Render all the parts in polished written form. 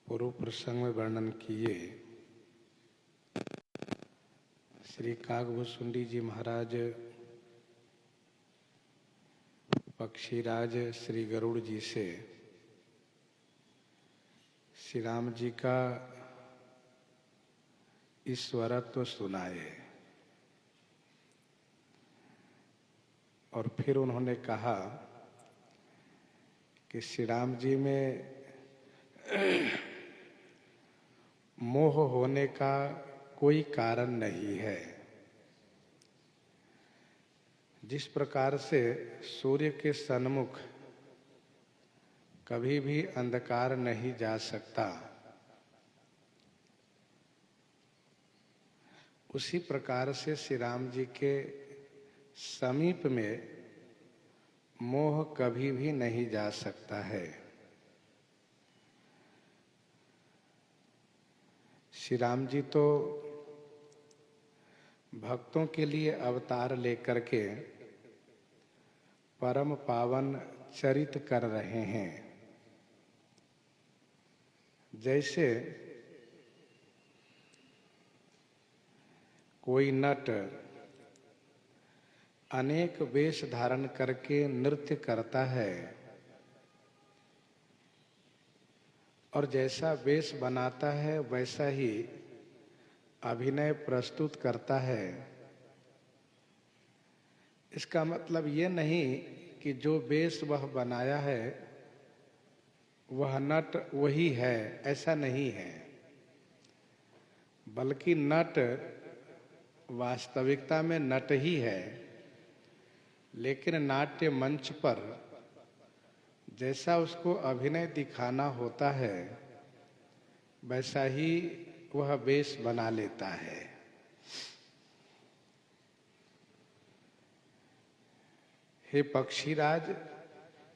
पूर्व प्रसंग में वर्णन किए श्री काकभुसुंडी जी महाराज पक्षीराज श्री गरुड़ जी से श्री राम जी का ईश्वरत्व सुनाए और फिर उन्होंने कहा कि श्री राम जी में मोह होने का कोई कारण नहीं है। जिस प्रकार से सूर्य के सन्मुख कभी भी अंधकार नहीं जा सकता, उसी प्रकार से श्री राम जी के समीप में मोह कभी भी नहीं जा सकता है। श्री राम जी तो भक्तों के लिए अवतार लेकर के परम पावन चरित कर रहे हैं। जैसे कोई नट अनेक वेश धारण करके नृत्य करता है और जैसा वेश बनाता है वैसा ही अभिनय प्रस्तुत करता है। इसका मतलब ये नहीं कि जो वेश वह बनाया है वह नट वही है, ऐसा नहीं है। बल्कि नट वास्तविकता में नट ही है, लेकिन नाट्य मंच पर जैसा उसको अभिनय दिखाना होता है वैसा ही वह वेश बना लेता है। हे पक्षीराज,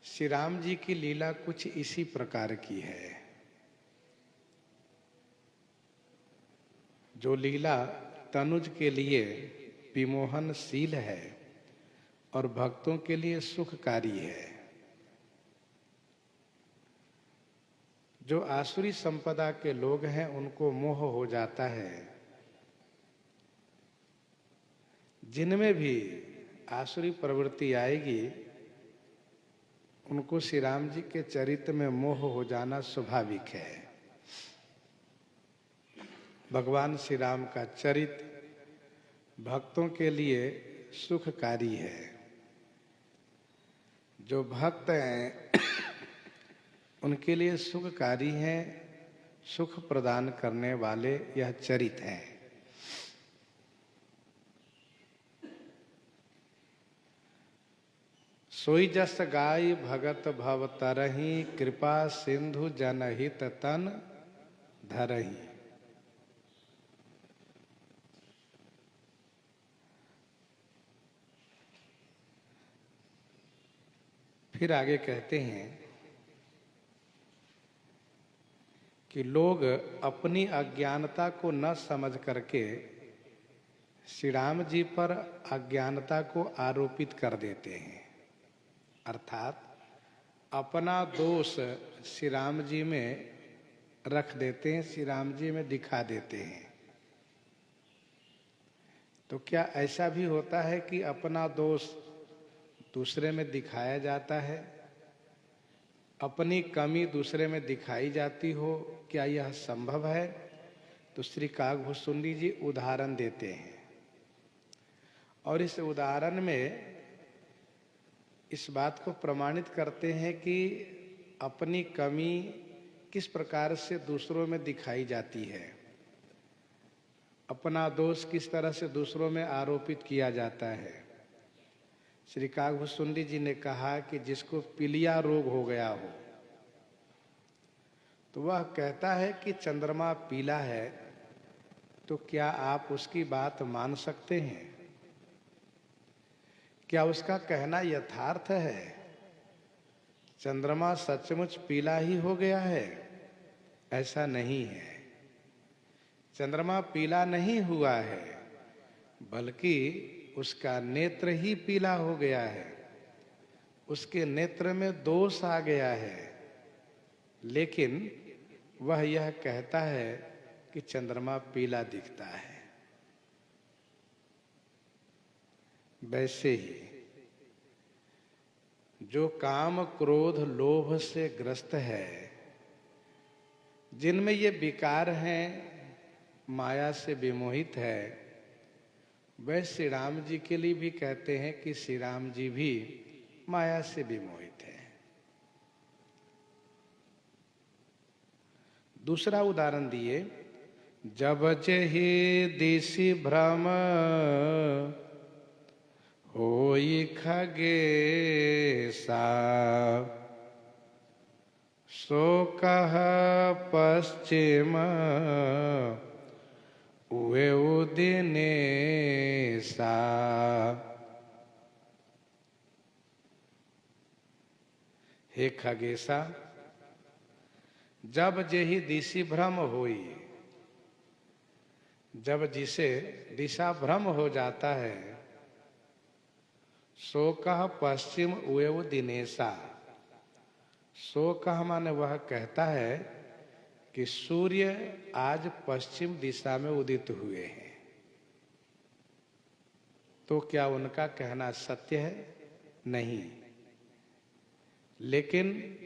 श्री राम जी की लीला कुछ इसी प्रकार की है। जो लीला तनुज के लिए विमोहनशील है और भक्तों के लिए सुखकारी है। जो आसुरी संपदा के लोग हैं उनको मोह हो जाता है। जिनमें भी आसुरी प्रवृत्ति आएगी उनको श्री राम जी के चरित्र में मोह हो जाना स्वाभाविक है। भगवान श्री राम का चरित्र भक्तों के लिए सुखकारी है। जो भक्त हैं उनके लिए सुखकारी हैं, सुख प्रदान करने वाले यह चरित्र हैं। सोई जस गाय भगत भव तरही, कृपा सिंधु जनहित तन धरही। फिर आगे कहते हैं कि लोग अपनी अज्ञानता को न समझ करके श्री राम जी पर अज्ञानता को आरोपित कर देते हैं। अर्थात अपना दोष श्री राम जी में रख देते हैं, श्री राम जी में दिखा देते हैं। तो क्या ऐसा भी होता है कि अपना दोष दूसरे में दिखाया जाता है? अपनी कमी दूसरे में दिखाई जाती हो, क्या यह संभव है? तो श्री काकभुसुंडी जी उदाहरण देते हैं और इस उदाहरण में इस बात को प्रमाणित करते हैं कि अपनी कमी किस प्रकार से दूसरों में दिखाई जाती है, अपना दोष किस तरह से दूसरों में आरोपित किया जाता है। श्री काकभुसुंडी जी ने कहा कि जिसको पीलिया रोग हो गया हो तो वह कहता है कि चंद्रमा पीला है, तो क्या आप उसकी बात मान सकते हैं? क्या उसका कहना यथार्थ है? चंद्रमा सचमुच पीला ही हो गया है? ऐसा नहीं है। चंद्रमा पीला नहीं हुआ है, बल्कि उसका नेत्र ही पीला हो गया है। उसके नेत्र में दोष आ गया है, लेकिन वह यह कहता है कि चंद्रमा पीला दिखता है। वैसे ही जो काम क्रोध लोभ से ग्रस्त है, जिनमें ये विकार हैं, माया से विमोहित है, वह श्री राम जी के लिए भी कहते हैं कि श्री राम जी भी माया से विमोहित है। दूसरा उदाहरण दिए, जब जेहि दिशि भ्रम होई खगेसा, सो कह पश्चिम उएउ दिनेसा। हे खगेसा, जब जेहि दिशि भ्रम होई, जब जिसे दिशा भ्रम हो जाता है, सो कह पश्चिम उएउ दिनेसा। सो कह माने वह कहता है कि सूर्य आज पश्चिम दिशा में उदित हुए हैं। तो क्या उनका कहना सत्य है? नहीं, लेकिन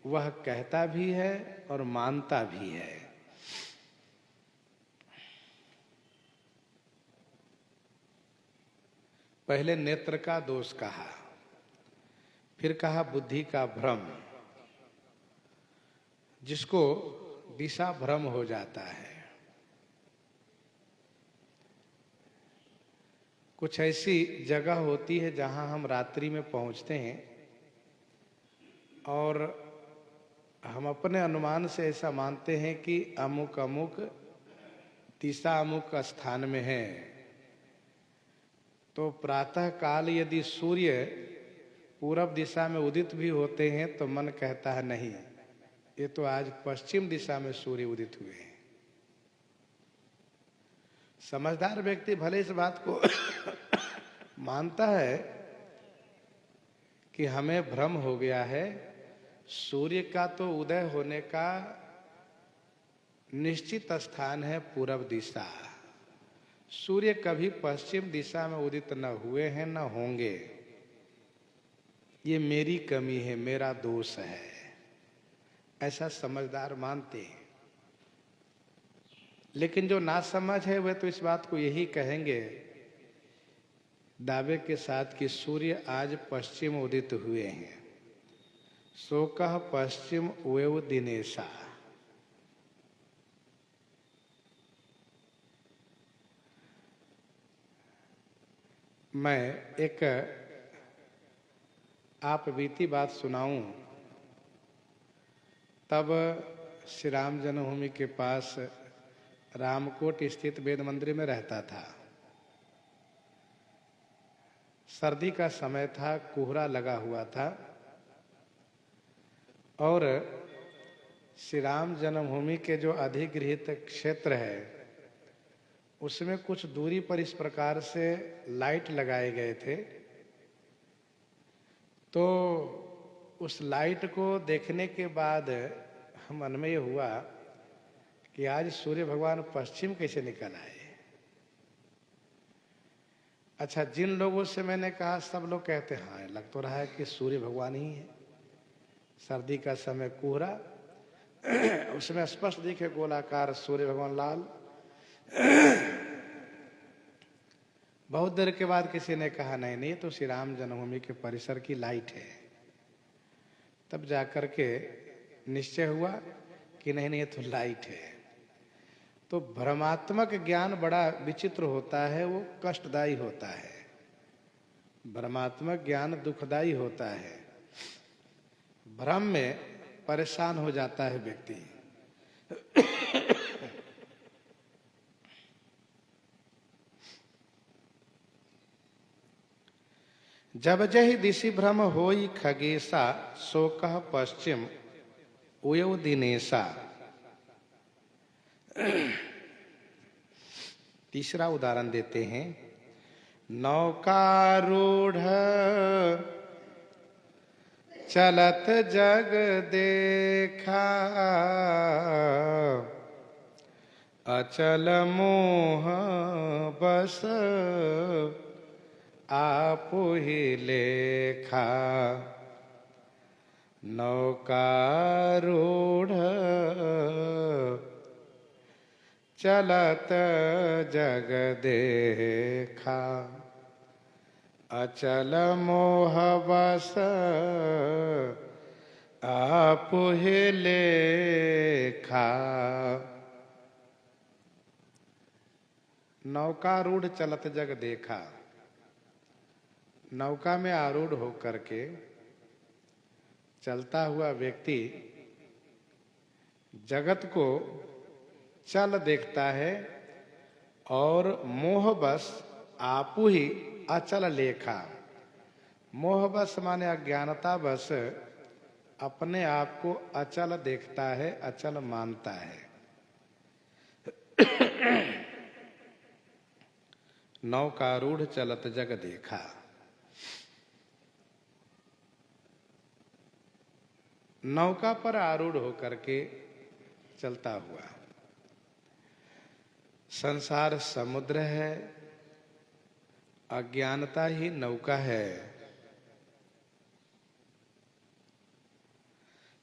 वह कहता भी है और मानता भी है। पहले नेत्र का दोष कहा, फिर कहा बुद्धि का भ्रम, जिसको दिशा भ्रम हो जाता है। कुछ ऐसी जगह होती है जहां हम रात्रि में पहुंचते हैं और हम अपने अनुमान से ऐसा मानते हैं कि अमुक अमुक दिशा अमुक स्थान में है। तो प्रातः काल यदि सूर्य पूरब दिशा में उदित भी होते हैं तो मन कहता है नहीं, ये तो आज पश्चिम दिशा में सूर्य उदित हुए हैं। समझदार व्यक्ति भले इस बात को मानता है कि हमें भ्रम हो गया है, सूर्य का तो उदय होने का निश्चित स्थान है पूरब दिशा, सूर्य कभी पश्चिम दिशा में उदित न हुए हैं न होंगे, ये मेरी कमी है, मेरा दोष है, ऐसा समझदार मानते हैं। लेकिन जो नासमझ है वह तो इस बात को यही कहेंगे दावे के साथ कि सूर्य आज पश्चिम उदित हुए हैं। सो कह पश्चिम उएउ दिनेसा। मैं एक आप बीती बात सुनाऊं। तब श्री राम जन्मभूमि के पास रामकोट स्थित वेद मंदिर में रहता था। सर्दी का समय था, कोहरा लगा हुआ था और श्री राम जन्मभूमि के जो अधिगृहित क्षेत्र है उसमें कुछ दूरी पर इस प्रकार से लाइट लगाए गए थे। तो उस लाइट को देखने के बाद मन में ये हुआ कि आज सूर्य भगवान पश्चिम कैसे निकल आए। अच्छा, जिन लोगों से मैंने कहा सब लोग कहते हैं हाँ लग तो रहा है कि सूर्य भगवान ही है। सर्दी का समय कोहरा, उसमें स्पष्ट दिखे गोलाकार सूर्य भगवान लाल। बहुत देर के बाद किसी ने कहा नहीं नहीं, तो श्री राम जन्मभूमि के परिसर की लाइट है। तब जाकर के निश्चय हुआ कि नहीं नहीं, ये तो लाइट है। तो भ्रमात्मक ज्ञान बड़ा विचित्र होता है, वो कष्टदायी होता है। भ्रमात्मक ज्ञान दुखदायी होता है। भ्रम में परेशान हो जाता है व्यक्ति। जब जहि दिशि भ्रम होई खगेसा, सो कह पश्चिम उएउ दिनेसा। तीसरा उदाहरण देते हैं, नौकारूढ़ चलत जग देखा, अचल मोह बस आप ही लेखा। नौकारूढ़ चलत जग देखा, अचल मोह बस आप ही लेखा। नौकारूढ़ चलत जग देखा, नौका में आरूढ़ होकर के चलता हुआ व्यक्ति जगत को चल देखता है और मोहबस आपू ही अचल लेखा। मोहबस माने अज्ञानता बस अपने आप को अचल देखता है, अचल मानता है। नौकारूढ़ चलत जग देखा, नौका पर आरूढ़ होकर के चलता हुआ। संसार समुद्र है, अज्ञानता ही नौका है।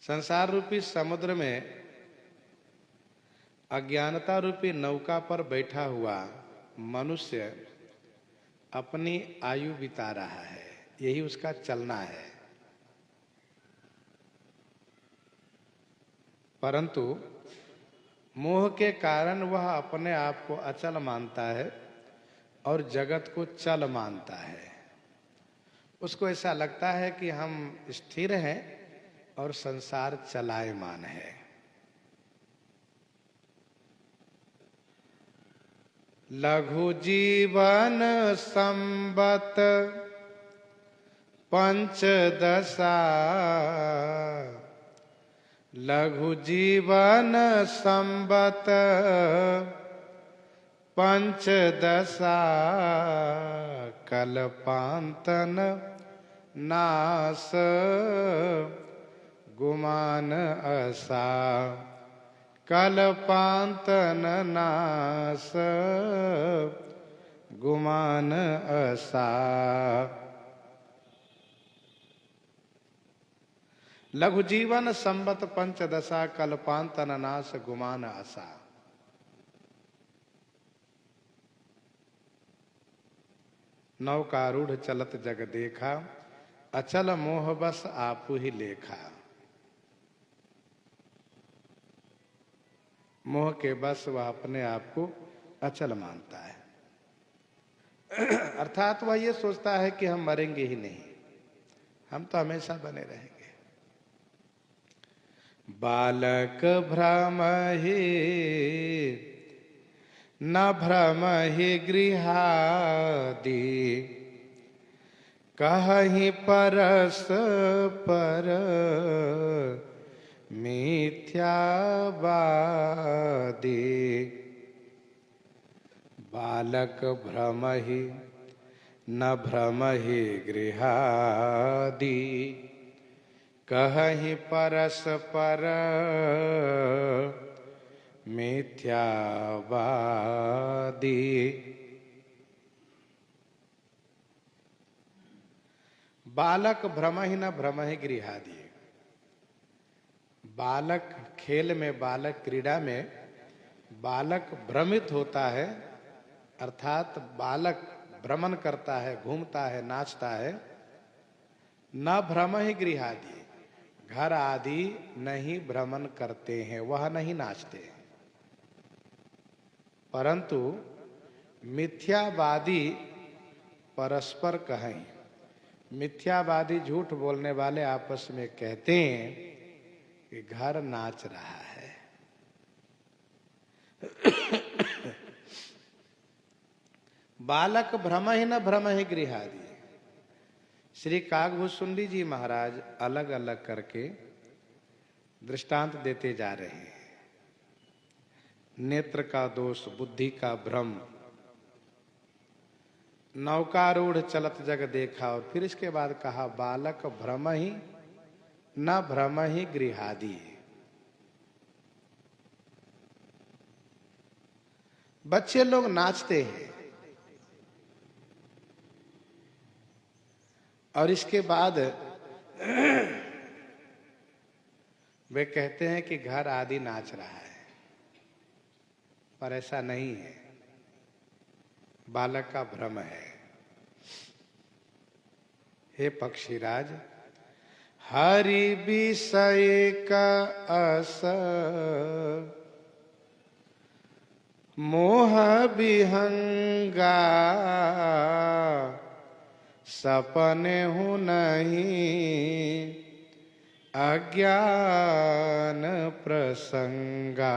संसार रूपी समुद्र में अज्ञानता रूपी नौका पर बैठा हुआ मनुष्य अपनी आयु बिता रहा है, यही उसका चलना है। परंतु मोह के कारण वह अपने आप को अचल मानता है और जगत को चल मानता है। उसको ऐसा लगता है कि हम स्थिर हैं और संसार चलायमान है। लघु जीवन संबत पंचदशा, लघु जीवन संबत पंचदशा, कल्पांतन नास गुमान असा, कल्पांतन नास गुमान असा। लघु जीवन संबत पंचदशा, कल्पांतन नास गुमान असा। नौकारूढ़ चलत जग देखा, अचल मोह बस आपू ही लेखा। मोह के बस वह अपने आप को अचल मानता है। अर्थात वह ये सोचता है कि हम मरेंगे ही नहीं, हम तो हमेशा बने रहेंगे। बालक भ्रम ही न भ्रम ही गृहादि, कहीं परस पर मिथ्यावादी। बालक भ्रम ही न भ्रम ही गृहादि, कहीं परस पर मिथ्यावादी। बालक भ्रम ही न भ्रम ही गृहादि। बालक खेल में, बालक क्रीड़ा में बालक भ्रमित होता है, अर्थात बालक भ्रमण करता है, घूमता है, नाचता है। न भ्रम ही गृहादि, घर आदि नहीं भ्रमण करते हैं, वह नहीं नाचते। परंतु मिथ्यावादी परस्पर कहें, मिथ्यावादी झूठ बोलने वाले आपस में कहते हैं कि घर नाच रहा है। बालक भ्रम ही न भ्रम ही गृहादि। श्री काकभूषुंडी जी महाराज अलग अलग करके दृष्टांत देते जा रहे हैं। नेत्र का दोष, बुद्धि का भ्रम, नौकारूढ़ चलत जग देखा, और फिर इसके बाद कहा बालक भ्रम ही न भ्रम ही गृहादि। बच्चे लोग नाचते हैं और इसके बाद वे कहते हैं कि घर आदि नाच रहा है, पर ऐसा नहीं है, बालक का भ्रम है। हे पक्षीराज, हरि विषय का अस मोह विहंगा, सपने हूँ नहीं अज्ञान प्रसंगा।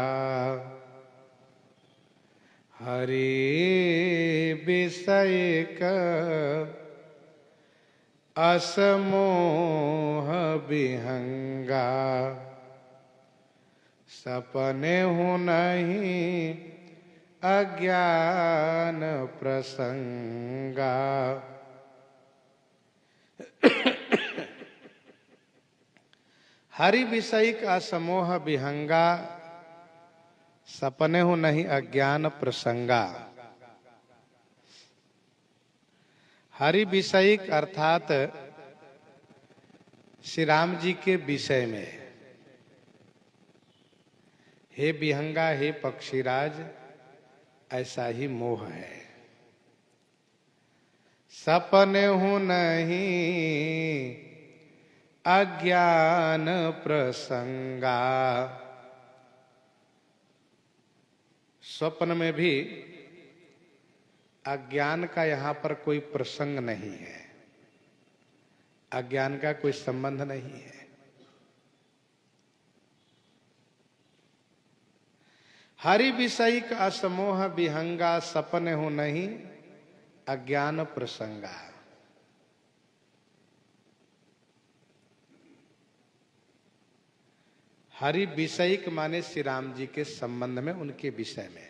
हरि विषय का असमोह विहंगा, सपने हूँ नहीं अज्ञान प्रसंगा। हरि विषय का समोह विहंगा, सपने हो नहीं अज्ञान प्रसंगा। हरि विषय अर्थात श्री राम जी के विषय में। हे विहंगा, हे पक्षीराज, ऐसा ही मोह है। सपने हो नहीं अज्ञान प्रसंगा। स्वप्न में भी अज्ञान का यहां पर कोई प्रसंग नहीं है, अज्ञान का कोई संबंध नहीं है। हरि विषय का असमोह विहंगा, सपने हो नहीं अज्ञान प्रसंगा। हरि विषयिक माने श्री राम जी के संबंध में, उनके विषय में।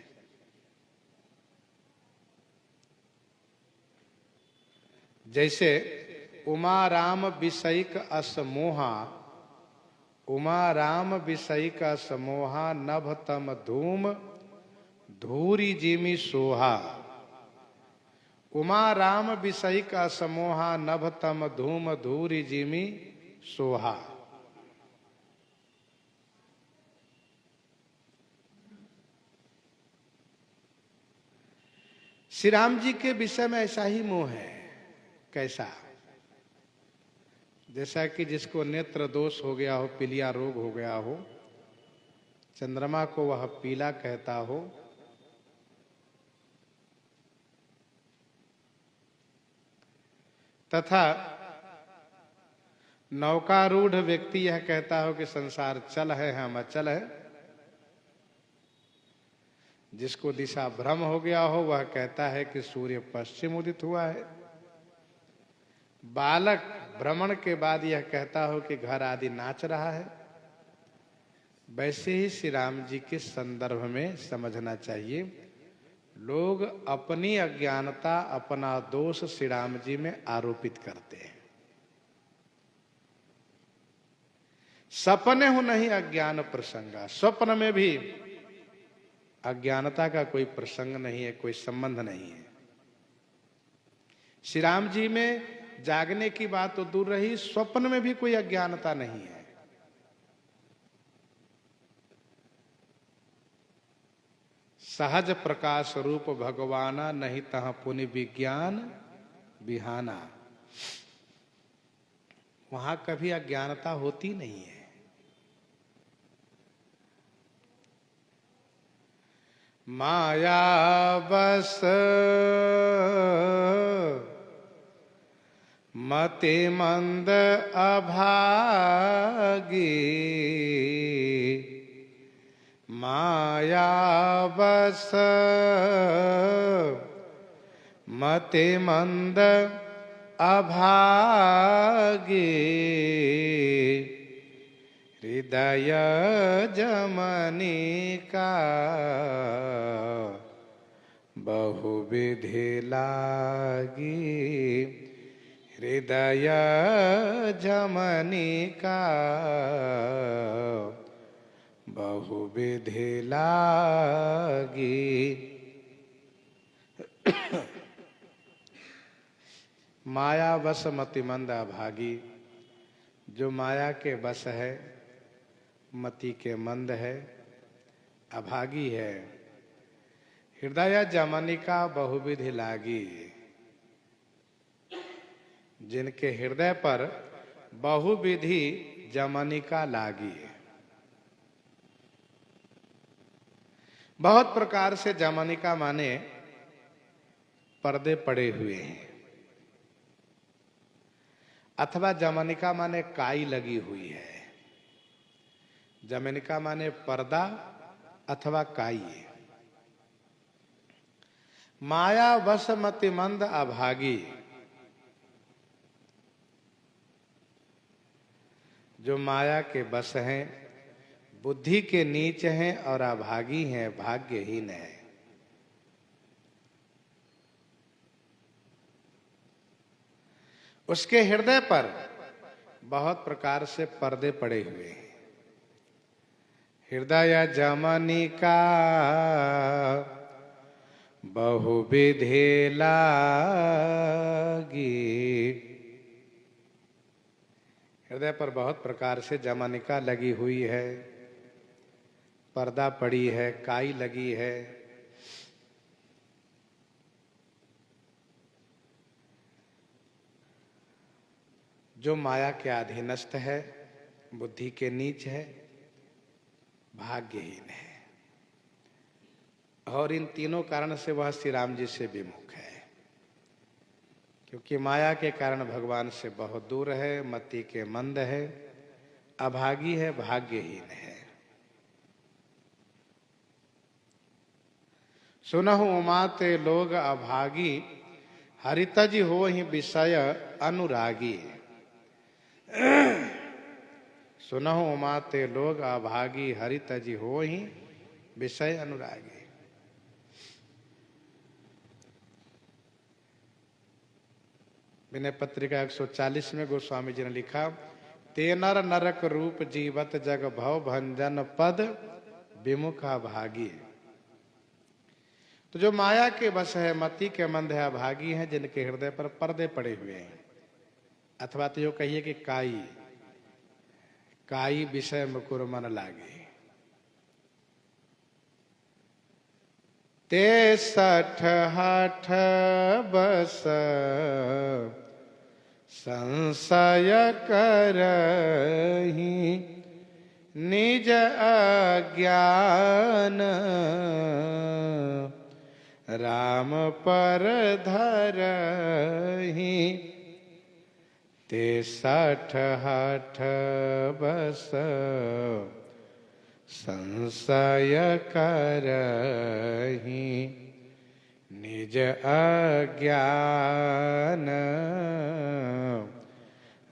जैसे उमा राम विषयिक असमोहा, उमा राम विषयिक असमोहा, नभ तम धूम धूरी जिमि सोहा। उमा राम विषयिक असमोहा, नभ तम धूम धूरी जिमि सोहा। श्री राम जी के विषय में ऐसा ही मोह है। कैसा? जैसा कि जिसको नेत्र दोष हो गया हो, पीलिया रोग हो गया हो, चंद्रमा को वह पीला कहता हो, तथा नौकारूढ़ व्यक्ति यह कहता हो कि संसार चल है, हम अचल है। जिसको दिशा भ्रम हो गया हो वह कहता है कि सूर्य पश्चिम उदित हुआ है। बालक भ्रमण के बाद यह कहता हो कि घर आदि नाच रहा है। वैसे ही श्री राम जी के संदर्भ में समझना चाहिए। लोग अपनी अज्ञानता, अपना दोष श्री राम जी में आरोपित करते हैं। सपने हो नहीं अज्ञान प्रसंगा, स्वप्न में भी अज्ञानता का कोई प्रसंग नहीं है, कोई संबंध नहीं है। श्री राम जी में जागने की बात तो दूर रही, स्वप्न में भी कोई अज्ञानता नहीं है। सहज प्रकाश रूप भगवाना, नहीं तह पुनि विज्ञान बिहाना। वहां कभी अज्ञानता होती नहीं है। माया बस मति मंद अभागी, माया बस मति मंद अभागी, हृदय जमनी का बहुविधि लागी, हृदय जमनिका बहुविधि लागी। माया वश मतिमंद अभागी, जो माया के वश है, मति के मंद है, अभागी है। हृदय जमनिका बहुविधि लागी, जिनके हृदय पर बहुविधि जमनिका लागी। बहुत प्रकार से जमनिका माने पर्दे पड़े हुए हैं, अथवा जमनिका माने काई लगी हुई है। जमनिका माने पर्दा अथवा काई। माया वश मतिमंद अभागी, जो माया के बस हैं, बुद्धि के नीच हैं और अभागी हैं, भाग्यहीन है। उसके हृदय पर बहुत प्रकार से पर्दे पड़े हुए हैं। हृदय जमनिका बहुविधि लागी। हृदय पर बहुत प्रकार से जमनिका लगी हुई है, पर्दा पड़ी है, काई लगी है। जो माया के अधीनस्थ है, बुद्धि के नीच है, भाग्यहीन है। और इन तीनों कारण से वह श्री राम जी से विमुख है, क्योंकि माया के कारण भगवान से बहुत दूर है, मति के मंद है, अभागी है, भाग्यहीन है। सुनहु उमा ते लोग अभागी, हरितज हो ही विषय अनुरागी। सुनहु उमा ते लोग अभागी, हरितज हो ही विषय अनुरागी। विनय पत्रिका 140 में गोस्वामी जी ने लिखा, ते नर नरक रूप जीवत जग भव भंजन पद विमुखा भागी। तो जो माया के बस है, मति के मंद है, अभागी हैं, जिनके हृदय पर पर्दे पड़े हुए हैं, अथवा तो यो कहिए कि काई काई विषय मुकुर मन लागे। ते सठ हठ बस संशय करही, निज अज्ञान राम पर धरही। ते सठ हठ बस संशय करही, निज अज्ञान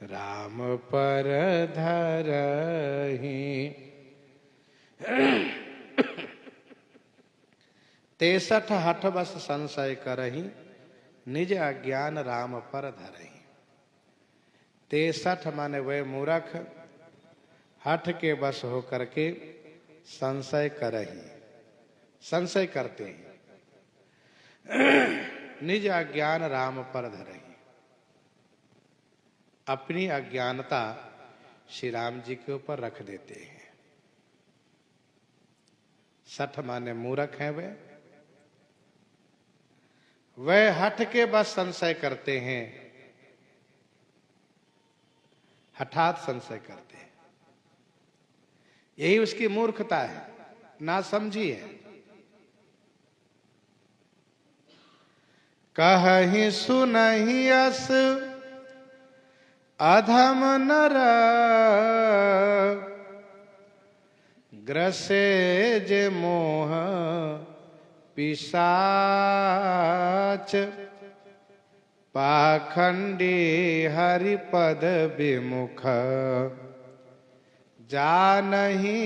राम पर धरही। 63 हठ बस संशय करही, निज अज्ञान राम पर धरही। 63 माने वे मूर्ख हठ के बस होकर के संशय करही, संशय करते हैं, निज अज्ञान राम पर धरही। अपनी अज्ञानता श्री राम जी के ऊपर रख देते हैं। 60 माने मूर्ख हैं वे हठ के बस संशय करते हैं, हठात संशय करते हैं। यही उसकी मूर्खता है, ना समझी है। कहि सुनहि अस अधम नर, ग्रसे जे मोह पिशाच, पाखंडी हरिपद विमुख, जानहि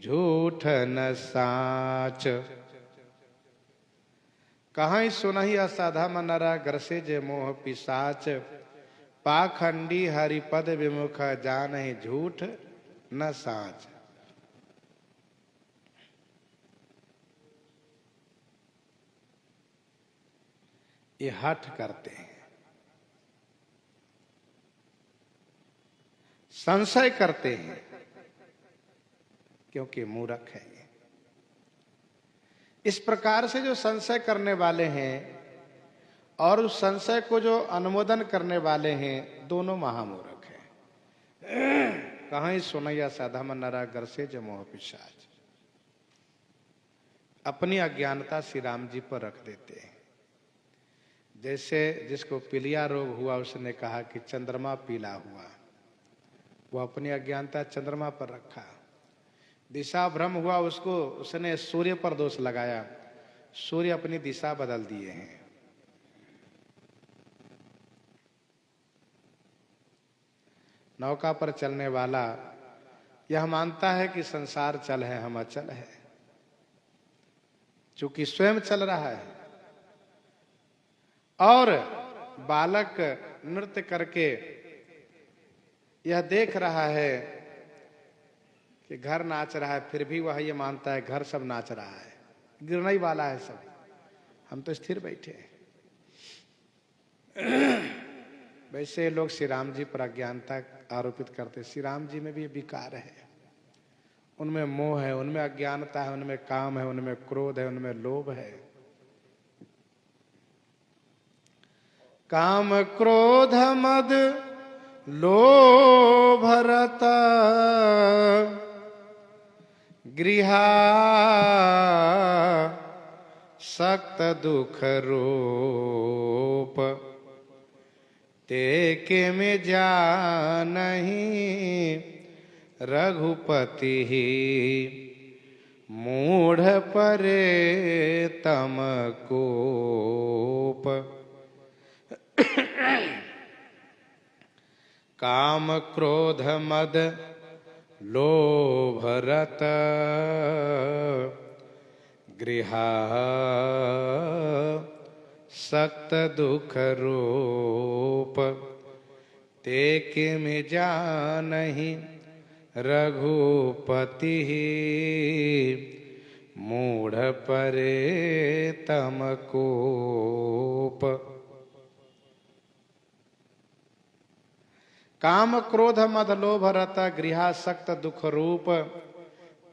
झूठ न साच। कहाँ सुनहि असाधा मनरा ग्रसे जे मोह पिशाच, पाखंडी हरिपद विमुख जानहि झूठ न साच। ये हठ करते हैं, संशय करते हैं, क्योंकि मूर्ख है ये। इस प्रकार से जो संशय करने वाले हैं और उस संशय को जो अनुमोदन करने वाले हैं, दोनों महामूर्ख हैं। कहाँ सुनैया साधा मन नरा ग्रसे जो मोह पिशाच। अपनी अज्ञानता श्री राम जी पर रख देते हैं। जैसे जिसको पीलिया रोग हुआ, उसने कहा कि चंद्रमा पीला हुआ, वो अपनी अज्ञानता चंद्रमा पर रखा। दिशा भ्रम हुआ, उसको उसने सूर्य पर दोष लगाया, सूर्य अपनी दिशा बदल दिए हैं। नौका पर चलने वाला यह मानता है कि संसार चल है, हम अचल है, चूंकि स्वयं चल रहा है। और बालक नृत्य करके यह देख रहा है कि घर नाच रहा है, फिर भी वह ये मानता है घर सब नाच रहा है, गिरने ही वाला है सब, हम तो स्थिर बैठे हैं। वैसे लोग श्री राम जी पर अज्ञानता आरोपित करते। श्री राम जी में भी विकार है, उनमें मोह है, उनमें अज्ञानता है, उनमें काम है, उनमें क्रोध है, उनमें लोभ है। काम क्रोध मद लोभ रता गृहा सक्त दुख रूप, ते के में जानहि रघुपति मूढ़ परे तम कोप। काम क्रोध मद लोभ रत गृहा सक्त दुख रूप, ते किम जानहि रघुपति मूढ़ परे तम कोप। काम क्रोध मद लोभ रत गृहा सक्त दुख रूप,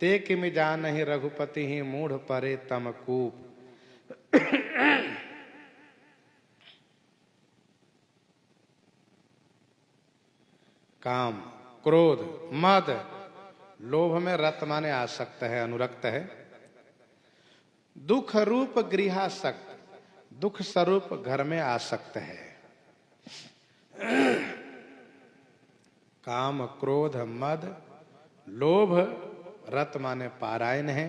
ते किम जानहि रघुपति ही मूढ़ परे तम कूप। काम क्रोध मद, लोभ में रत माने आसक्त है, अनुरक्त है। दुख रूप गृहासक्त, दुख स्वरूप घर में आसक्त है। काम क्रोध मद लोभ रत माने पारायण है,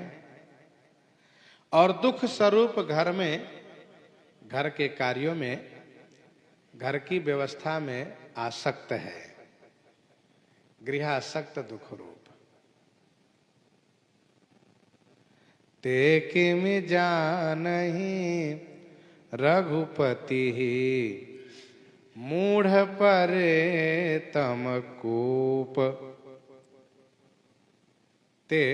और दुख स्वरूप घर में, घर के कार्यों में, घर की व्यवस्था में आसक्त है। गृहासक्त दुख रूप। ते किम जानहि रघुपति मूढ़ परे तम कूप। ते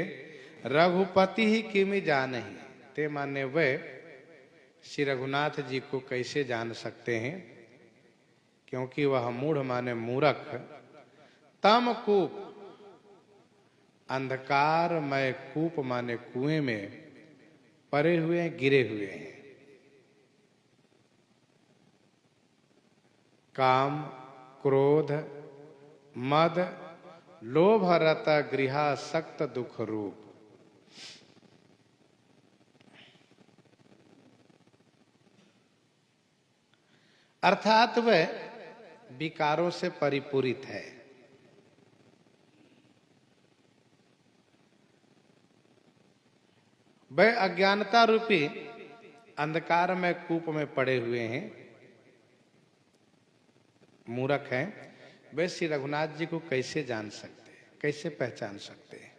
रघुपति ही किम जानहि, ते माने वे श्री रघुनाथ जी को कैसे जान सकते हैं, क्योंकि वह मूढ़ माने मूर्ख, तम कूप अंधकारमय कूप माने कुएं में पड़े हुए हैं, गिरे हुए हैं। काम क्रोध मद लोभ रत गृहासक्त दुख रूप। अर्थात वह विकारों से परिपूरित है। वह अज्ञानता रूपी अंधकार में कूप में पड़े हुए हैं, मूर्ख हैं। वे श्री रघुनाथ जी को कैसे जान सकते हैं, कैसे पहचान सकते हैं?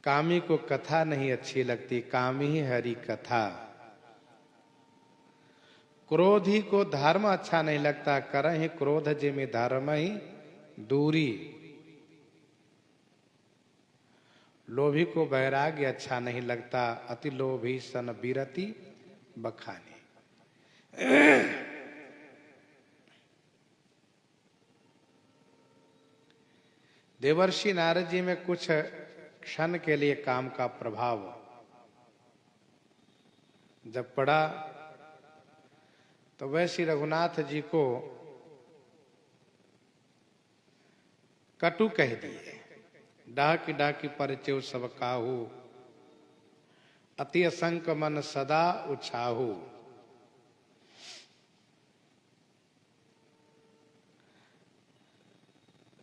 कामी को कथा नहीं अच्छी लगती, कामी ही हरि कथा। क्रोधी को धर्म अच्छा नहीं लगता, करहि क्रोध जिमि धर्म ही दूरी। लोभी को वैराग्य अच्छा नहीं लगता, अति लोभी सन बिरति बखानी। देवर्षि नारद जी में कुछ क्षण के लिए काम का प्रभाव जब पड़ा तो वह श्री रघुनाथ जी को कटु कह दिए। डाकी डाकी परिचय सब काहू, अति असंक मन सदा उछाहू।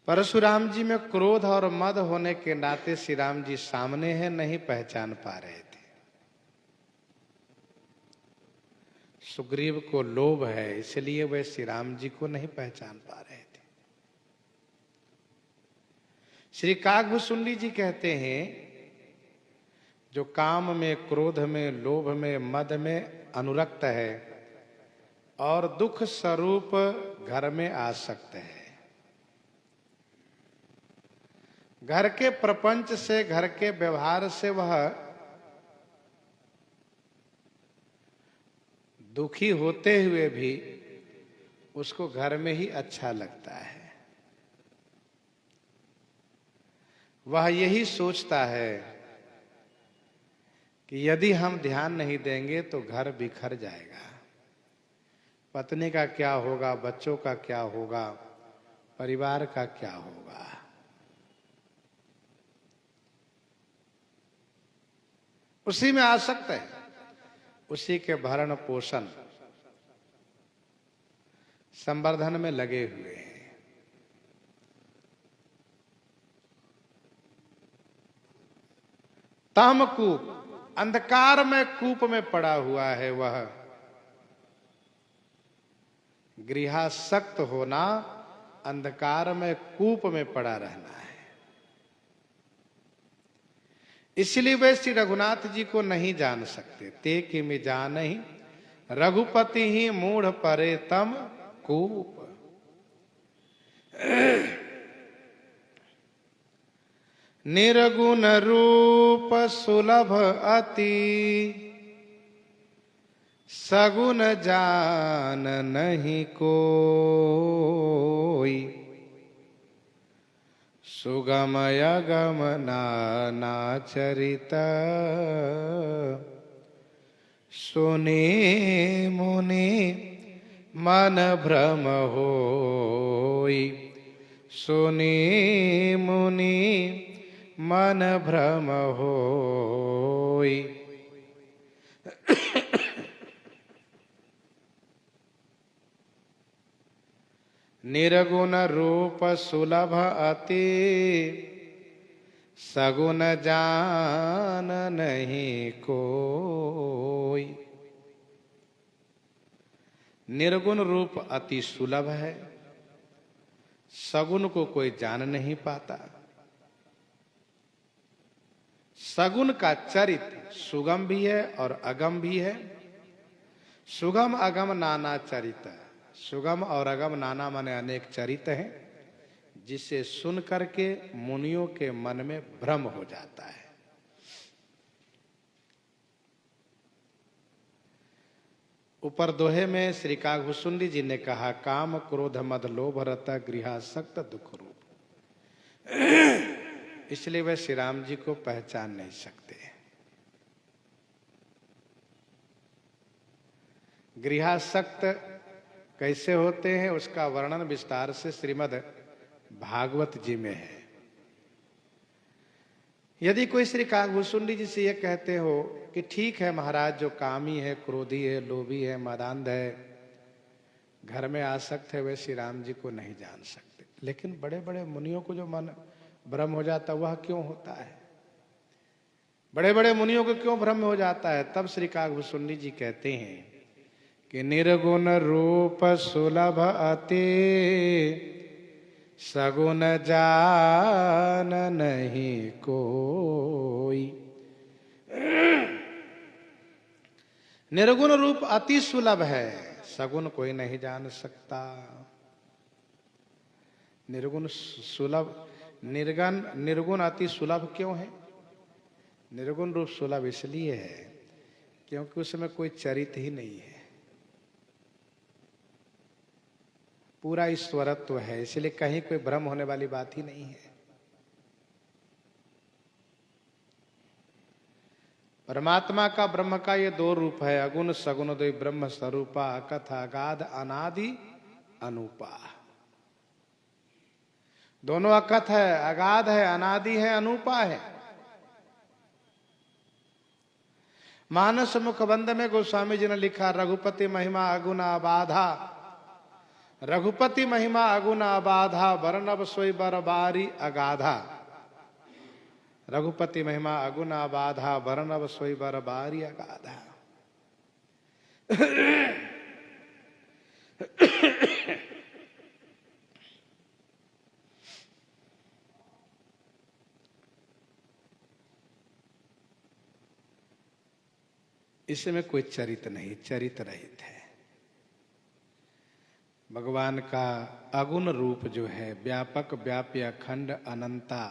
परशुराम जी में क्रोध और मद होने के नाते श्री राम जी सामने हैं, नहीं पहचान पा रहे थे। सुग्रीव को लोभ है, इसलिए वे श्री राम जी को नहीं पहचान पा रहे थे। श्री काकभुसुंडी जी कहते हैं, जो काम में, क्रोध में, लोभ में, मद में अनुरक्त है और दुख स्वरूप घर में आसक्त है, घर के प्रपंच से, घर के व्यवहार से वह दुखी होते हुए भी उसको घर में ही अच्छा लगता है। वह यही सोचता है कि यदि हम ध्यान नहीं देंगे तो घर बिखर जाएगा। पत्नी का क्या होगा, बच्चों का क्या होगा, परिवार का क्या होगा। उसी में आसक्त है, उसी के भरण पोषण संवर्धन में लगे हुए हैं। तामकूप, अंधकार में कूप में पड़ा हुआ है वह। गृहासक्त होना, अंधकार में कूप में पड़ा रहना है। इसलिए वे श्री रघुनाथ जी को नहीं जान सकते। ते कि में जान ही रघुपति ही मूढ़ परे तम कूप। निर्गुण रूप सुलभ अति, सगुन जान नहीं कोई। सुगम अगम नाना चरित, सुने मुनि मन भ्रम होई। सुने मुनि मन भ्रम होई। निर्गुण रूप सुलभ अति, सगुन जान नहीं कोई। निर्गुण रूप अति सुलभ है, सगुन को कोई जान नहीं पाता। सगुन का चरित्र सुगम भी है और अगम भी है। सुगम अगम नाना चरित। सुगम और अगम नाना माने अनेक चरित्र हैं, जिसे सुन करके मुनियों के मन में भ्रम हो जाता है। ऊपर दोहे में श्री काकभुसुंडी जी ने कहा, काम क्रोध मद लोभ रत गृहासक्त दुख रूप। इसलिए वे श्री राम जी को पहचान नहीं सकते। गृहासक्त कैसे होते हैं उसका वर्णन विस्तार से श्रीमद् भागवत जी में है। यदि कोई श्री काकभुसुंडी जी से ये कहते हो कि ठीक है महाराज, जो कामी है, क्रोधी है, लोभी है, मदांध है, घर में आसक्त है, वे श्री राम जी को नहीं जान सकते। लेकिन बड़े बड़े मुनियों को जो मन भ्रम हो जाता, वह क्यों होता है? बड़े बड़े मुनियों को क्यों भ्रम हो जाता है? तब श्री काकभुसुंडी जी कहते हैं कि निर्गुण रूप सुलभ अति, सगुन जान नहीं कोई। निर्गुण रूप अति सुलभ है, सगुण कोई नहीं जान सकता। निर्गुण सुलभ, निर्गुण अति सुलभ क्यों है? निर्गुण रूप सुलभ इसलिए है क्योंकि उसमें कोई चरित्र ही नहीं है, पूरा ईश्वरत्व है, इसलिए कहीं कोई भ्रम होने वाली बात ही नहीं है। परमात्मा का, ब्रह्म का ये दो रूप है, अगुण सगुण द्वय ब्रह्म स्वरूपा, अकथ अगाध अनादि अनूपा। दोनों अकथ है, अगाध है, अनादि है, अनूपा है। मानस मुखबंध में गोस्वामी जी ने लिखा, रघुपति महिमा अगुना बाधा, रघुपति महिमा अगुना बाधा, वर्णव सोई बर बारी अगाधा। रघुपति महिमा अगुना बाधा, वर्णव सोई बर बारी अगाधा। इसमें कोई चरित्र नहीं, चरित्र रहित है। भगवान का अगुण रूप जो है, व्यापक व्याप्य अखंड अनंता,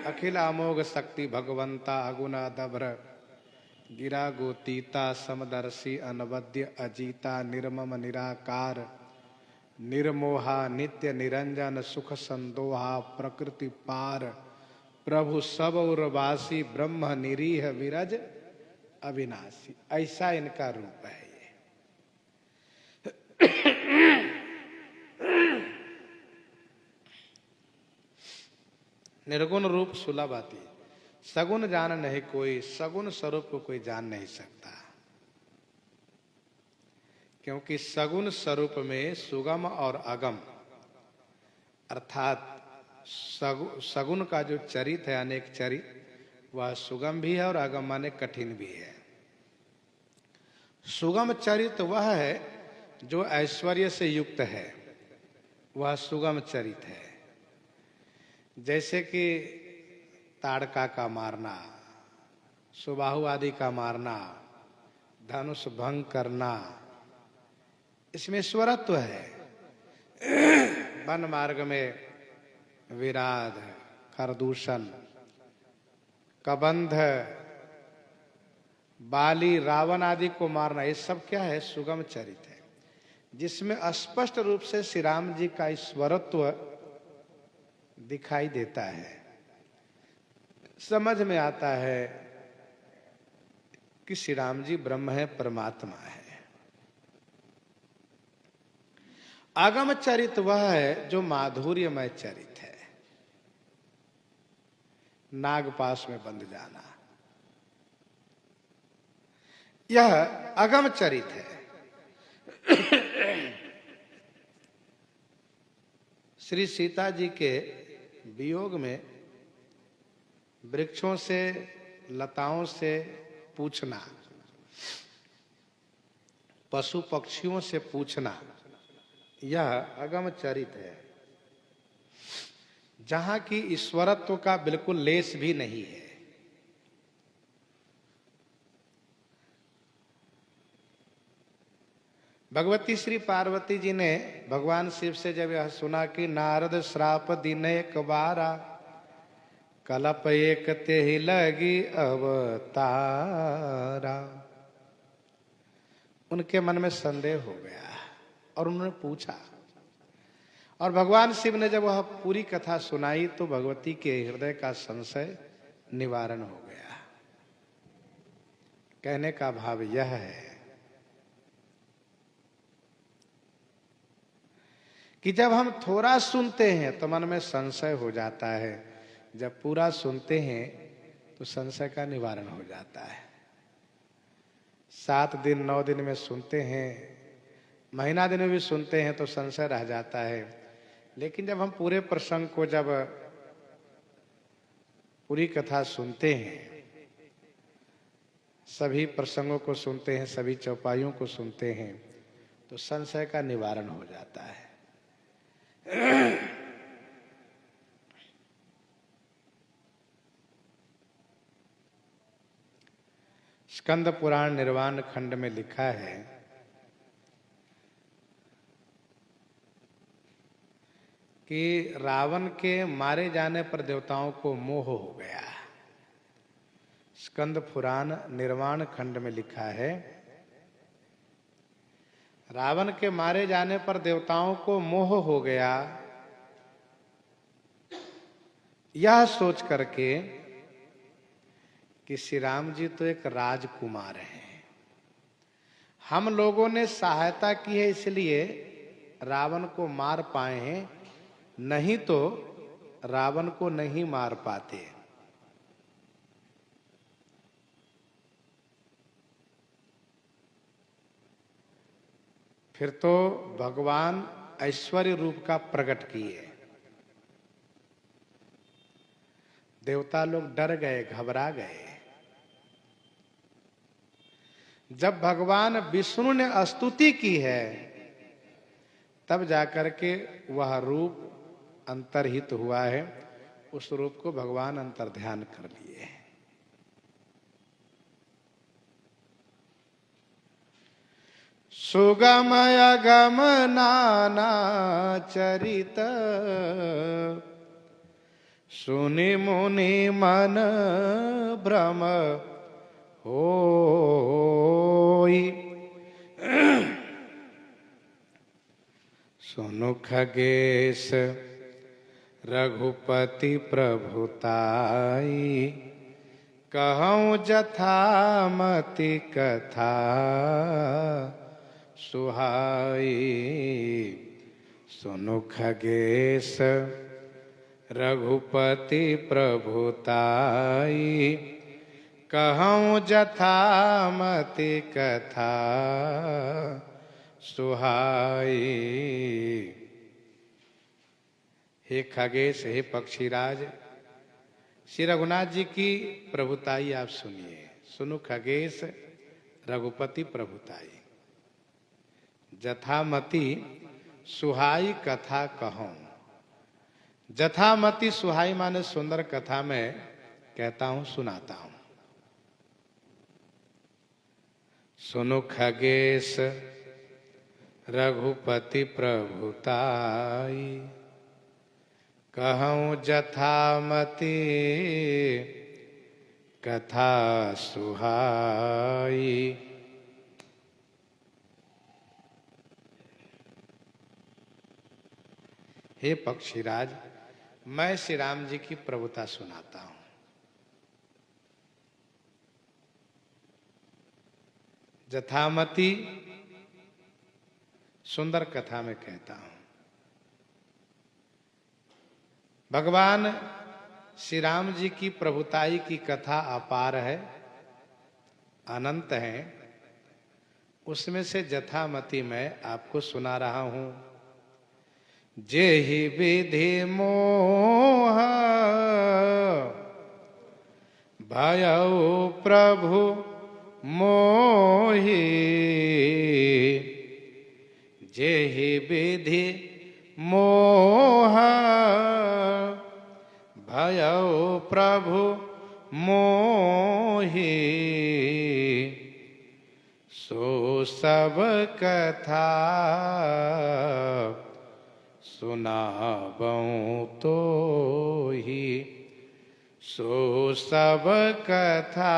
अखिल अमोघ शक्ति भगवंता, अगुणा दभ्र गिरा गोतीता, समदर्शी अनवद्य अजीता, निर्मम निराकार निर्मोहा, नित्य निरंजन सुख संदोहा, प्रकृति पार प्रभु सब उर्वासी, ब्रह्म निरीह विरज अविनाशी। ऐसा इनका रूप है ये। निर्गुण रूप सुलभ आती, सगुण जान नहीं कोई, सगुण स्वरूप को कोई जान नहीं सकता, क्योंकि सगुण स्वरूप में सुगम और अगम, अर्थात सगुण का जो चरित्र है, अनेक चरित्र, वह सुगम भी है और अगम माने कठिन भी है। सुगम चरित्र वह है जो ऐश्वर्य से युक्त है, वह सुगम चरित्र है। जैसे कि ताड़का का मारना, सुबाहु आदि का मारना, धनुष भंग करना, इसमें ईश्वरत्व है। वन मार्ग में विराध, खरदूषण, कबंध, बाली, रावण आदि को मारना, ये सब क्या है? सुगम चरित्र है, जिसमें स्पष्ट रूप से श्री राम जी का ईश्वरत्व दिखाई देता है। समझ में आता है कि श्री राम जी ब्रह्म है, परमात्मा है। आगम चरित्र वह है जो माधुर्यमय चरित्र है, नागपाश में बंध जाना, यह अगम चरित्र है। श्री सीता जी के वियोग में वृक्षों से, लताओं से पूछना, पशु पक्षियों से पूछना, यह अगम चरित्र है, जहां की ईश्वरत्व का बिल्कुल लेस भी नहीं है। भगवती श्री पार्वती जी ने भगवान शिव से जब यह सुना कि नारद श्राप दिन एक बारा, कलप एक ते ही लगी अवतारा, उनके मन में संदेह हो गया और उन्होंने पूछा, और भगवान शिव ने जब वह पूरी कथा सुनाई तो भगवती के हृदय का संशय निवारण हो गया। कहने का भाव यह है कि जब हम थोड़ा सुनते हैं तो मन में संशय हो जाता है, जब पूरा सुनते हैं तो संशय का निवारण हो जाता है। 7 दिन 9 दिन में सुनते हैं, महीना दिन में भी सुनते हैं तो संशय रह जाता है, लेकिन जब हम पूरे प्रसंग को, जब पूरी कथा सुनते हैं, सभी प्रसंगों को सुनते हैं, सभी चौपाइयों को सुनते हैं, तो संशय का निवारण हो जाता है। स्कंद पुराण निर्वाण खंड में लिखा है कि रावण के मारे जाने पर देवताओं को मोह हो गया। स्कंद पुराण निर्वाण खंड में लिखा है, रावण के मारे जाने पर देवताओं को मोह हो गया, यह सोच करके कि श्री राम जी तो एक राजकुमार हैं, हम लोगों ने सहायता की है इसलिए रावण को मार पाए हैं, नहीं तो रावण को नहीं मार पाते। फिर तो भगवान ऐश्वर्य रूप का प्रकट किए। देवता लोग डर गए, घबरा गए। जब भगवान विष्णु ने स्तुति की है तब जाकर के वह रूप अंतर्हित हुआ है, उस रूप को भगवान अंतर्ध्यान कर लिए हैं। सुगमय गमनाना चरित सुनि मुनि मन भ्रम होई, सुनु खगेश रघुपति प्रभुताई, कहूँ जथामति कथा सुहाई। सुनु खगेश रघुपति प्रभुताई, कहूँ जथामति कथा सुहाई। हे खगेश, हे पक्षीराज, श्री रघुनाथ जी की प्रभुताई आप सुनिए। सुनु खगेश रघुपति प्रभुताई, जथामति सुहाई कथा कहूँ। जथामति सुहाई माने सुंदर कथा में कहता हूं, सुनाता हूं। सुनु खगेश रघुपति प्रभुताई, कहूँ जथामति कथा सुहाई। हे पक्षीराज, मैं श्री राम जी की प्रभुता सुनाता हूं। जथामति सुंदर कथा में कहता हूं। भगवान श्री राम जी की प्रभुताई की कथा अपार है, अनंत है। उसमें से जथामति मैं आपको सुना रहा हूं। जेहि विधि मोह भयउ प्रभु मोहि, जेहि विधि मोह भयउ प्रभु मोहि, सो सब कथा सुनाबऊं तो ही, सो सब कथा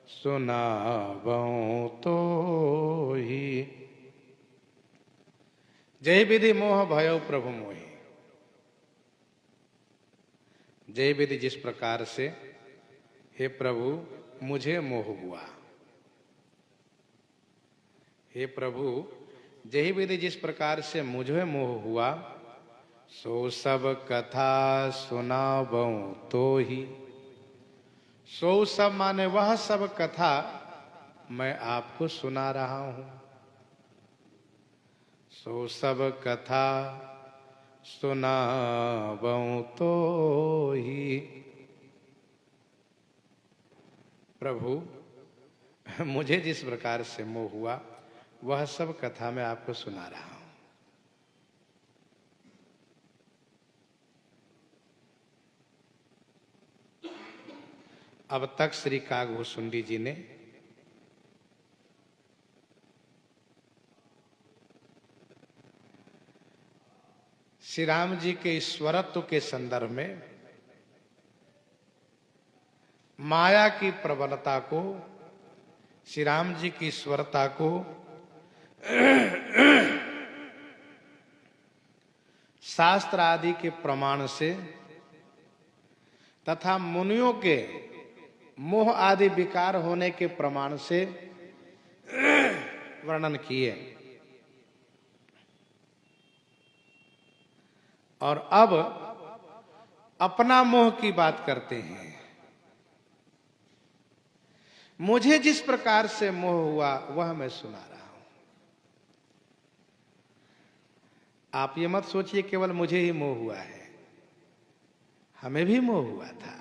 सुनाबऊं तो ही। जय विधि मोह भयो प्रभु मोहि। जय विधि जिस प्रकार से हे प्रभु मुझे मोह हुआ, हे प्रभु जय विधि जिस प्रकार से मुझे मोह हुआ, सो सब कथा सुनाबऊं तो ही। सो सब माने वह सब कथा मैं आपको सुना रहा हूं। सो सब कथा सुनाबऊं तो ही। प्रभु मुझे जिस प्रकार से मोह हुआ वह सब कथा मैं आपको सुना रहा हूं। अब तक श्री कागभूषुंडी जी ने श्री राम जी के ईश्वरत्व के संदर्भ में माया की प्रबलता को, श्री राम जी की ईश्वरता को शास्त्र आदि के प्रमाण से तथा मुनियों के मोह आदि विकार होने के प्रमाण से वर्णन किए। और अब अपना मोह की बात करते हैं। मुझे जिस प्रकार से मोह हुआ वह मैं सुना रहा हूं। आप ये मत सोचिए केवल मुझे ही मोह हुआ है, हमें भी मोह हुआ था।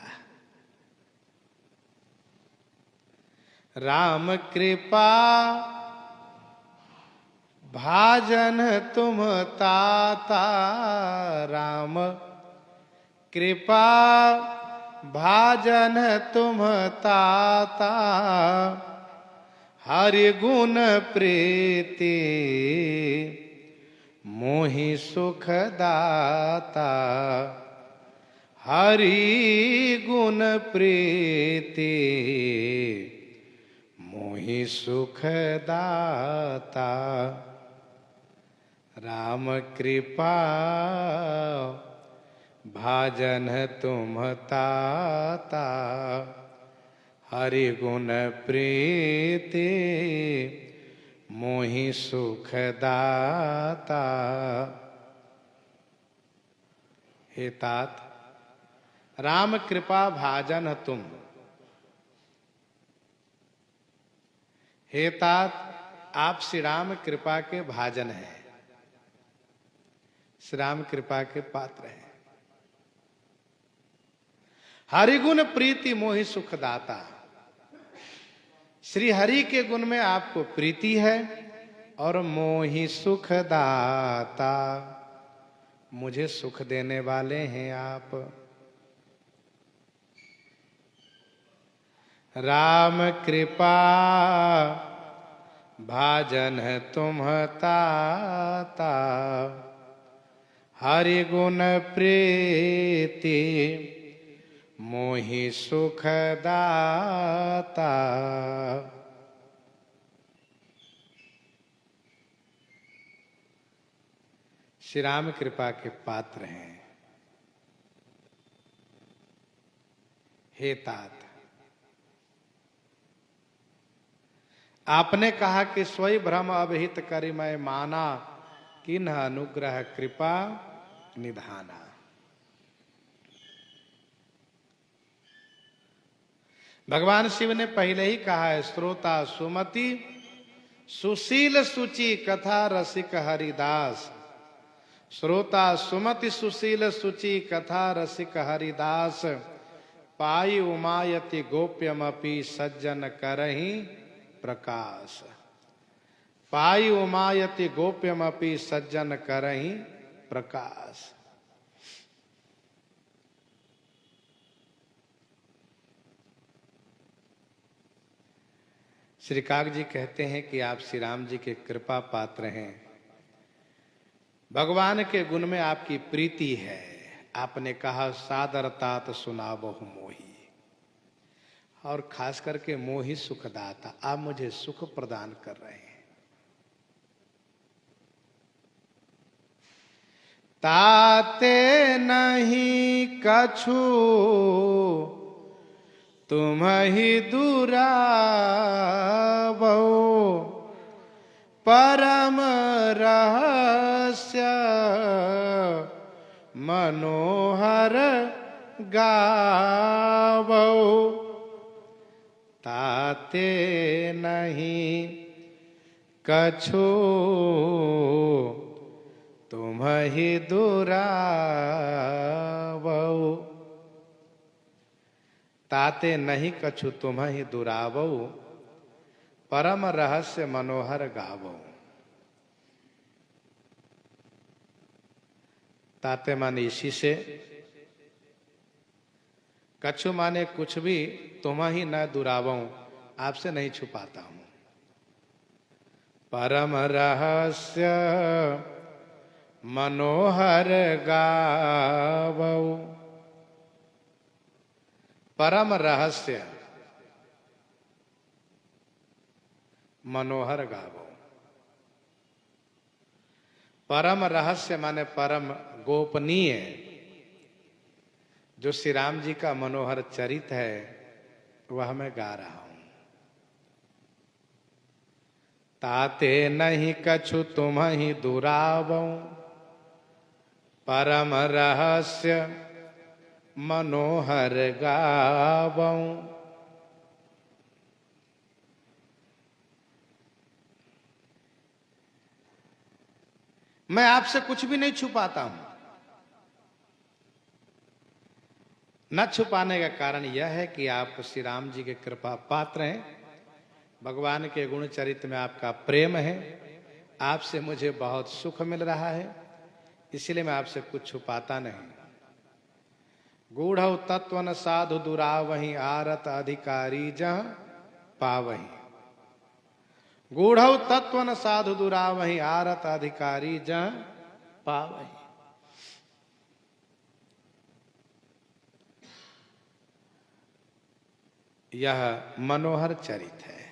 राम कृपा भाजन तुम ताता, राम कृपा भाजन तुम ताता, हरि गुण प्रीति मोहि सुख दाता, हरि गुण प्रीति मोहि सुख दाता। राम कृपा भाजन तुम ताता, हरि गुण प्रीति मोहि सुख दाता। हे तात, राम कृपा भाजन तुम। हे तात, आप श्री राम कृपा के भाजन हैं, श्री राम कृपा के पात्र हैं। हरिगुण प्रीति मोहि सुख दाता, श्री हरि के गुण में आपको प्रीति है और मोहि सुख दाता, मुझे सुख देने वाले हैं आप। राम कृपा भाजन तुम ताता, हरि गुण प्रीति मोहि सुख दाता। श्री राम कृपा के पात्र हैं। हे तात, आपने कहा कि स्वयं भ्रम अभिहित करि मैं माना, किन्ह अनुग्रह कृपा निधाना। भगवान शिव ने पहले ही कहा है, श्रोता सुमति सुशील सुचि कथा रसिक हरिदास। श्रोता सुमति सुशील सुचि कथा रसिक हरिदास, पाई उमायति गोप्यमपि सज्जन करहि प्रकाश। पाई उमायति गोप्यमपि सज्जन करहि प्रकाश। श्री काग जी कहते हैं कि आप श्री राम जी के कृपा पात्र हैं, भगवान के गुण में आपकी प्रीति है। आपने कहा सादरतात सुनावहु मोही, और खास करके मोही सुखदाता, आप मुझे सुख प्रदान कर रहे हैं। ताते नहीं कछु तुम ही दुरावो, परम रहस्य मनोहर गावो। ताते नहीं कछु तुम ही दुरावो, ताते नहीं कछु तुम ही दुरावो, परम रहस्य मनोहर गावो। ताते माने इसी से कछु माने कुछ भी तुम ही न दुरावऊं, आपसे नहीं छुपाता हूं। परम रहस्य मनोहर गावऊ, परम रहस्य मनोहर गावो। परम रहस्य माने परम गोपनीय, जो श्री राम जी का मनोहर चरित है वह मैं गा रहा हूं। ताते नहीं कछु तुम ही दुरावो, परम रहस्य मनोहर गावो। मैं आपसे कुछ भी नहीं छुपाता हूं। न छुपाने का कारण यह है कि आप श्री राम जी के कृपा पात्र हैं, भगवान के गुण चरित्र में आपका प्रेम है, आपसे मुझे बहुत सुख मिल रहा है, इसलिए मैं आपसे कुछ छुपाता नहीं। गूढ़ तत्वन साधु दुरावहि, आरत अधिकारी जह पावहि। गूढ़ तत्वन साधु दुरावहि, आरत अधिकारी जह पावहि। यह मनोहर चरित है,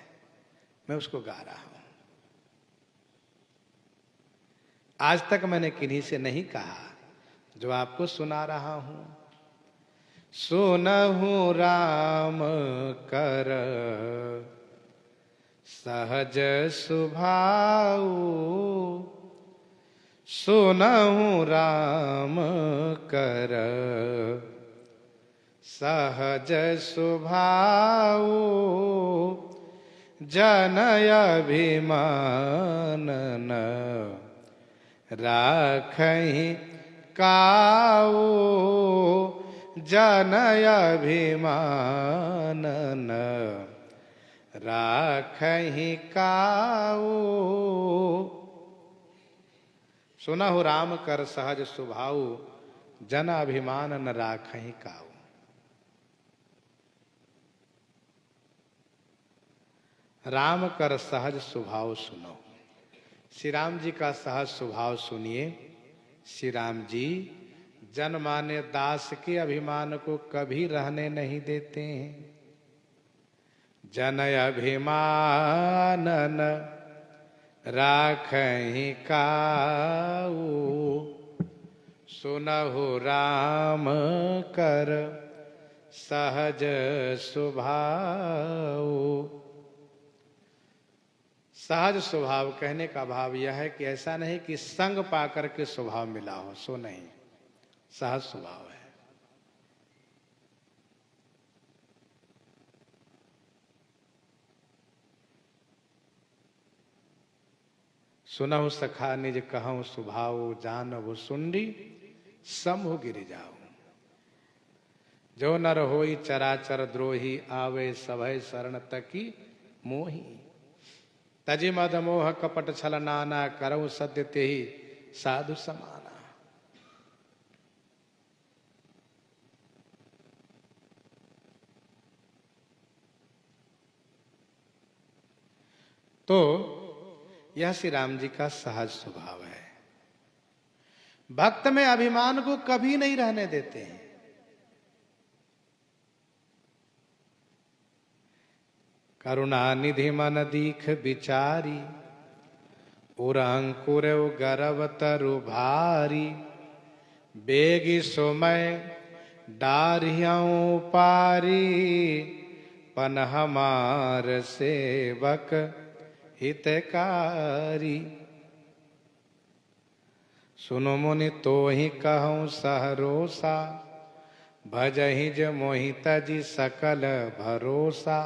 मैं उसको गा रहा हूं। आज तक मैंने किन्हीं से नहीं कहा, जो आपको सुना रहा हूं। सुनहु राम कर सहज सुभाऊ, सुनहु राम कर सहज सुभाऊ। जनय अभिमान न राखहि काऊ, जनय अभिमान न राखहि काऊ। सुनहु राम कर सहज सुभाऊ, जन अभिमान न राखहि काऊ। राम कर सहज स्वभाव सुनो, श्री राम जी का सहज स्वभाव सुनिए। श्री राम जी जनमान्य दास के अभिमान को कभी रहने नहीं देते हैं। जन अभिमान न राखहि काऊ, सुनहु राम कर सहज स्वभाव। सहज स्वभाव कहने का भाव यह है कि ऐसा नहीं कि संग पाकर के स्वभाव मिला हो, सो नहीं, सहज स्वभाव है। सुनहु सखा निज कहूं स्वभाव, जानहु सुंडी समूह गिर जाओ। जो नर होई चराचर द्रोही, आवे सभय शरण तकी मोही। तजि मद मोह कपट छल नाना, करऊ सत्य तेहि साधु समाना। तो यह श्री राम जी का सहज स्वभाव है। भक्त में अभिमान को कभी नहीं रहने देते हैं। करुणा निधि मन दीख विचारी, उर अंकुर गर्व तरु भारी। बेगी सुमय डारियां पारी, पन हमार सेवक हितकारी। सुनो मुनि तो ही कहूं सहरोसा, भजहि ज मोहि तजि सकल भरोसा।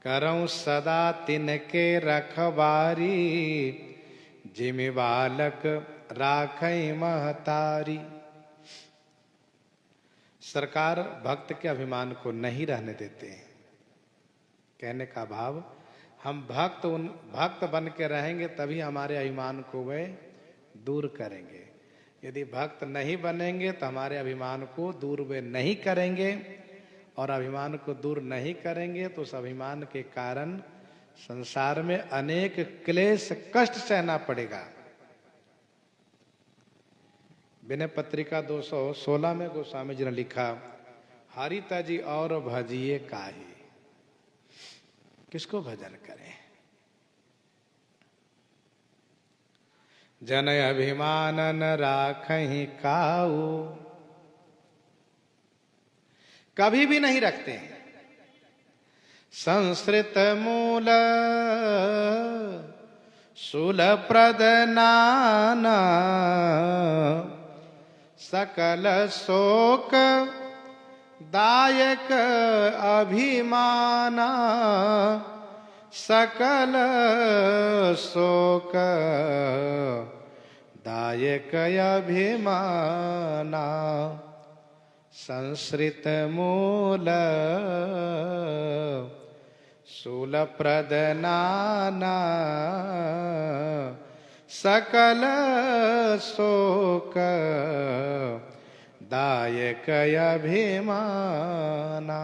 करऊं सदा तिनके रखबारी, जिमि बालक राखई महतारी। सरकार भक्त के अभिमान को नहीं रहने देते हैं। कहने का भाव, हम भक्त बन के रहेंगे तभी हमारे अभिमान को वे दूर करेंगे। यदि भक्त नहीं बनेंगे तो हमारे अभिमान को दूर वे नहीं करेंगे। और अभिमान को दूर नहीं करेंगे तो उस अभिमान के कारण संसार में अनेक क्लेश कष्ट सहना पड़ेगा। विनय पत्रिका 216 में गोस्वामी जी ने लिखा, हरिता जी और भजिए काहे, किसको भजन करें। जन अभिमान न राखहीं काऊ, कभी भी नहीं रखते हैं। संस्कृत मूल शूल प्रद नाना, सकल शोक दायक अभिमाना, सकल शोक दायक अभिमाना। संस्कृत मूल शूल प्रद नाना, सकल शोक दायक अभिमाना।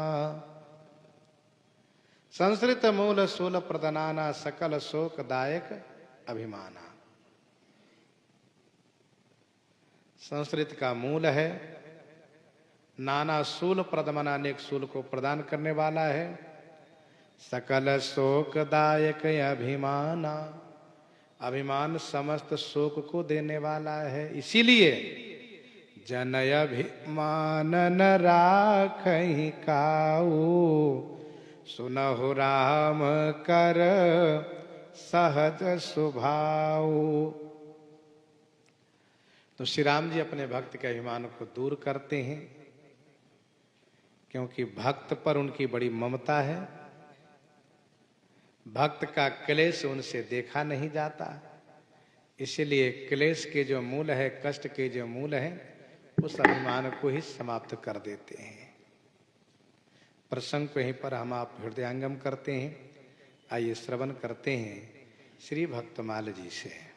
संस्कृत मूल शूल प्रदनाना, सकल शोक दायक अभिमाना। संस्कृत का मूल है, नाना शूल प्रदमना, अनेक शूल को प्रदान करने वाला है। सकल शोक दायक अभिमाना, अभिमान समस्त शोक को देने वाला है। इसीलिए जन अभिमान न राखहीं काऊ, सुनहु राम कर सहज स्वभाव। तो श्री राम जी अपने भक्त के अभिमान को दूर करते हैं, क्योंकि भक्त पर उनकी बड़ी ममता है। भक्त का क्लेश उनसे देखा नहीं जाता, इसलिए क्लेश के जो मूल है, कष्ट के जो मूल है, उस अभिमान को ही समाप्त कर देते हैं। प्रसंग को यहीं पर हम आप हृदयांगम करते हैं। आइए श्रवण करते हैं श्री भक्तमाल जी से।